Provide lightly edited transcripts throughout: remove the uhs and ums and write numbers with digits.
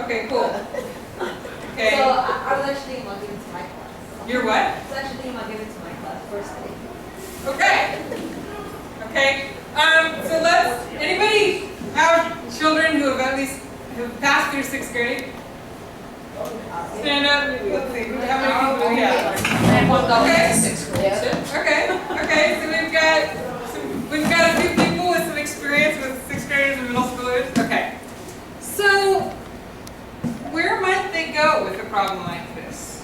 Okay, cool. Okay. So I was actually thinking about giving it to my class. You're what? I was actually thinking about giving it to my class first day. Okay. Okay. So anybody have children who have at least have passed through 6th grade? Stand up. Let's see. How many people do we have? Okay. Okay. So we've got a few people with some experience with 6th graders and middle schoolers. Okay. So where might they go with a problem like this?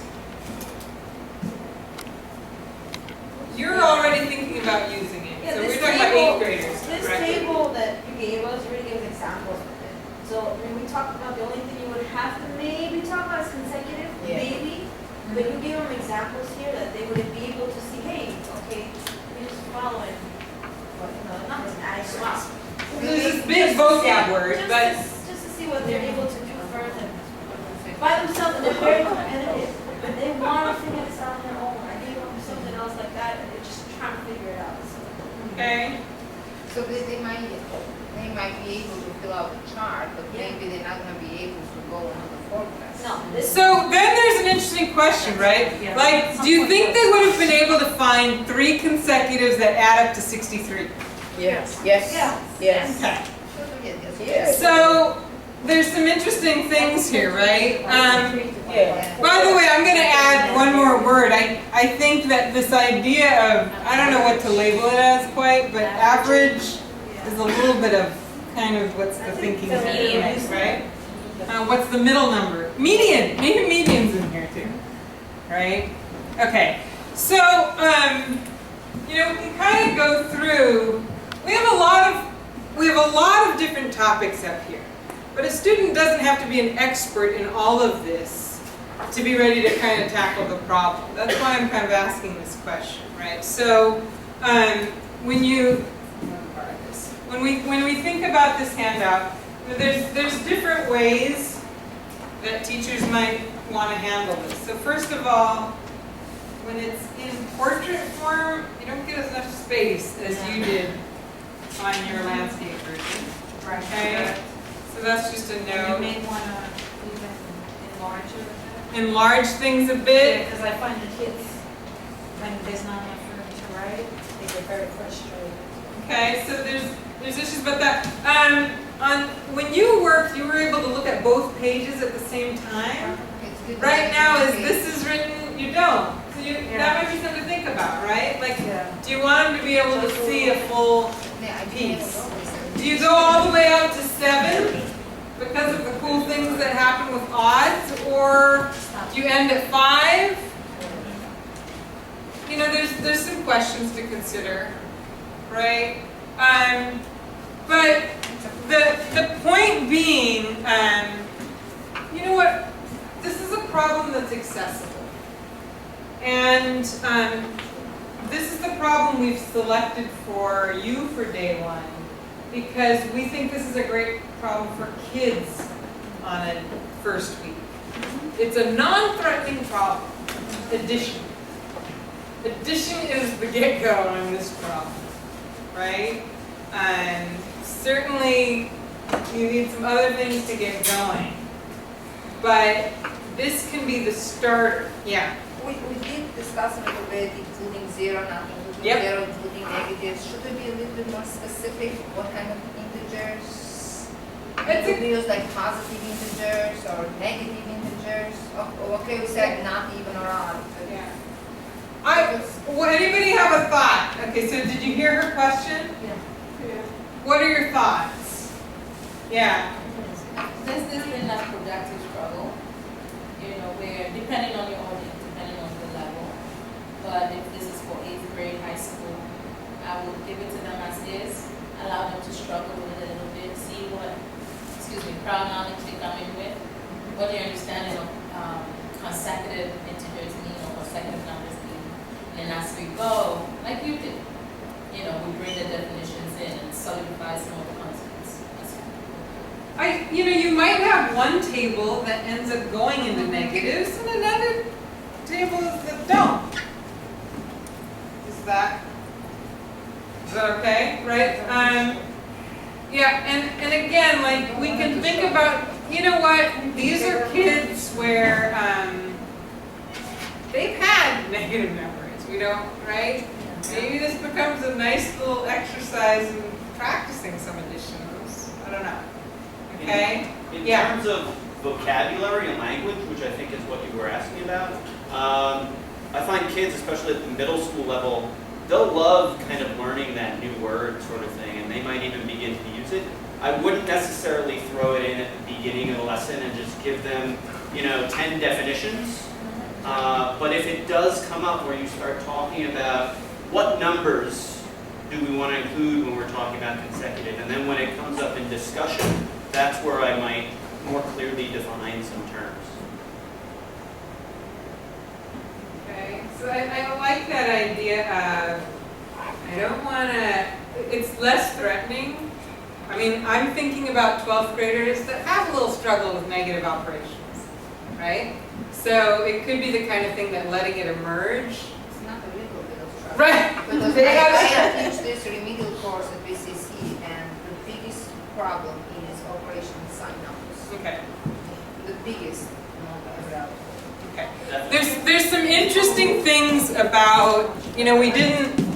You're already thinking about using it. Yeah, So we're this talking about 8th graders. This correct? table that you gave us really gives examples of it. So when we talked about the only thing you would have to maybe talk about is consecutive, maybe. But you gave them examples here that they would be able to see, hey, okay, we're just following numbers, add, swap. This is big vocab word, but just to see what they're able to do further by themselves, and they're very competitive. But they want to figure this out on their own. I gave them something else like that, and they're just trying to figure it out. okay. So they might be able to fill out the chart, but maybe they're not going to be able to go on the forecast. No. So then there's an interesting question, right? Like, do you think they would have been able to find 3 consecutives that add up to 63? Yes. Yes. Yes. Okay. Yes. So there's some interesting things here, right? By the way, I'm going to add one more word. I think that this idea of, I don't know what to label it as quite, but average is a little bit of kind of what's the thinking here, right? What's the middle number? Median. Maybe median's in here too, right? Okay. So, we kind of go through. We have a lot of different topics up here, but a student doesn't have to be an expert in all of this to be ready to kind of tackle the problem. That's why I'm kind of asking this question, right? So, when we think about this handout, there's different ways that teachers might want to handle this. So first of all, when it's in portrait form, you don't get as much space as you did on your landscape version. Right. Okay? So that's just a note. You may want to even enlarge it a bit. Enlarge things a bit. Because I find the kids, when there's not enough room to write, they get very frustrated. Okay, so there's issues about that. When you worked, you were able to look at both pages at the same time. Right now, as this is written, you don't. So that might be something to think about, right? Like, do you want them to be able to see a full piece? Do you go all the way up to 7 because of the cool things that happen with odds, or do you end at 5? There's some questions to consider, right? But the point being, you know what? This is a problem that's accessible. And this is the problem we've selected for you for day 1 because we think this is a great problem for kids on a first week. It's a non-threatening problem. Addition. Addition is the get-go on this problem, right? And certainly you need some other things to get going. But this can be the starter. Yeah. We did discuss a little bit, including 0, not including Yep. 0, including negatives. Should we be a little bit more specific? What kind of integers? Could we use like positive integers or negative integers? Okay, we said not even or odd. Yeah. Anybody have a thought? Okay, so did you hear her question? Yeah. What are your thoughts? Yeah. This has been a productive struggle, where depending on your audience, depending on the level, but if this is for 8th grade high school, I will give it to them as is, allow them to struggle with it a little bit, see what, crowd knowledge they come in with, what their understanding of consecutive integers mean or consecutive numbers mean, and as we go, like you did, we bring the definitions in and solidify some of the concepts. You might have one table that ends up going into negatives and another table that don't. Is that okay? Right? Yeah, and again, like we can think about, you know what? These are kids where they've had negative numbers. We don't, right? Maybe this becomes a nice little exercise in practicing some additions. I don't know. Okay? In Yeah. terms of vocabulary and language, which I think is what you were asking about, I find kids, especially at the middle school level, they'll love kind of learning that new word sort of thing, and they might even begin to use it. I wouldn't necessarily throw it in at the beginning of the lesson and just give them, 10 definitions. But if it does come up where you start talking about what numbers do we want to include when we're talking about consecutive, and then when it comes up in discussion, that's where I might more clearly define some terms. Okay, so I like that idea of, I don't want to, it's less threatening. I mean, I'm thinking about 12th graders that have a little struggle with negative operations, right? So it could be the kind of thing that letting it emerge. It's not a little bit of trouble. Right. Because They I have- have used this remedial course at BCC, and the biggest problem is operation sign numbers. Okay. The biggest, not available. Okay. There's some interesting things about, we didn't,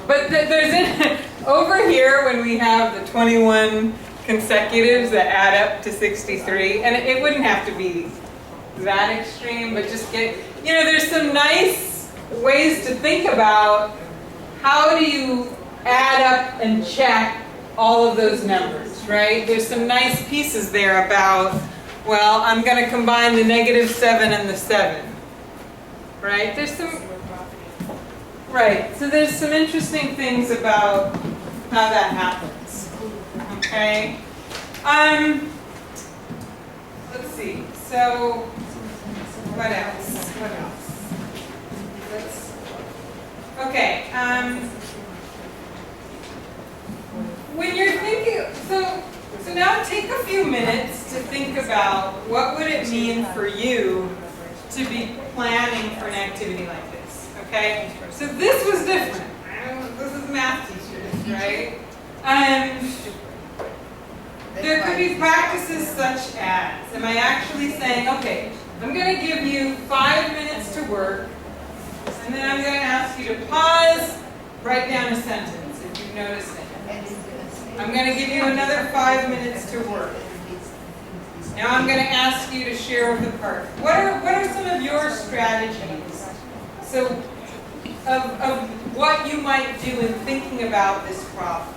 but there's over here when we have the 21 consecutives that add up to 63, and it wouldn't have to be that extreme, but just there's some nice ways to think about how do you add up and check all of those numbers, right? There's some nice pieces there about, well, I'm going to combine the -7 and the 7, right? So there's some interesting things about how that happens, okay? Let's see, so what else? Okay, when you're thinking, so now take a few minutes to think about what would it mean for you to be planning for an activity like this, okay? So this was different. This is math teachers, right? There could be practices such as, am I actually saying, okay, I'm going to give you 5 minutes to work, and then I'm going to ask you to pause, write down a sentence if you've noticed it. I'm going to give you another 5 minutes to work. Now I'm going to ask you to share with the partner. What are some of your strategies? So, of what you might do in thinking about this problem.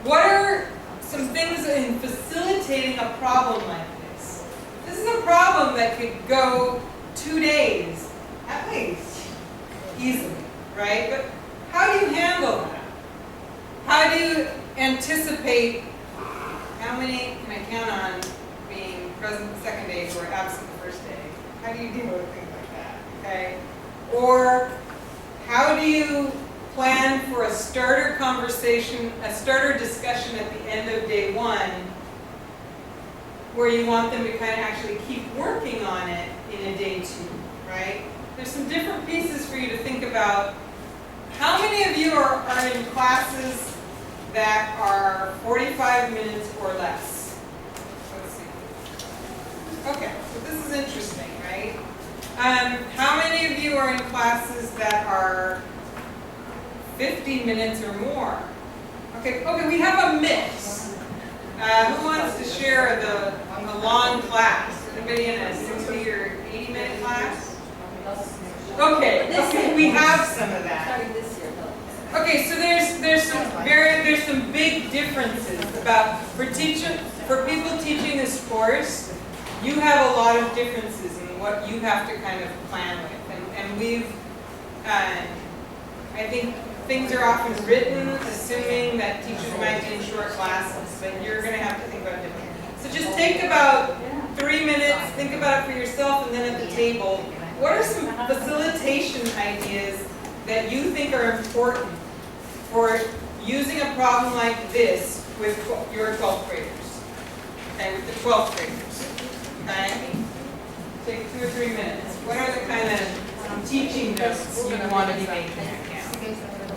What are some things in facilitating a problem like this? This is a problem that could go 2 days, at least, easily, right? But how do you handle that? How do you anticipate how many can I count on being present the second day who are absent the first day? How do you deal with things like that, okay? Or how do you plan for a starter conversation, a starter discussion at the end of day 1 where you want them to kind of actually keep working on it in a day 2, right? There's some different pieces for you to think about. How many of you are in classes that are 45 minutes or less? Let's see. Okay, so this is interesting, right? How many of you are in classes that are 50 minutes or more? Okay, we have a mix. Who wants to share the long class? Anybody in a 60 or 80-minute class? Okay, we have some of that. Okay, so there's some big differences about for people teaching this course. You have a lot of differences in what you have to kind of plan with, and we've I think things are often written assuming that teachers might be in short classes, but you're going to have to think about it differently. So just take about 3 minutes, think about it for yourself, and then at the table, what are some facilitation ideas that you think are important for using a problem like this with your 12th graders? Okay, with the 12th graders. Okay? Take 2 or 3 minutes. What are the kind of teaching notes you want to be making right now?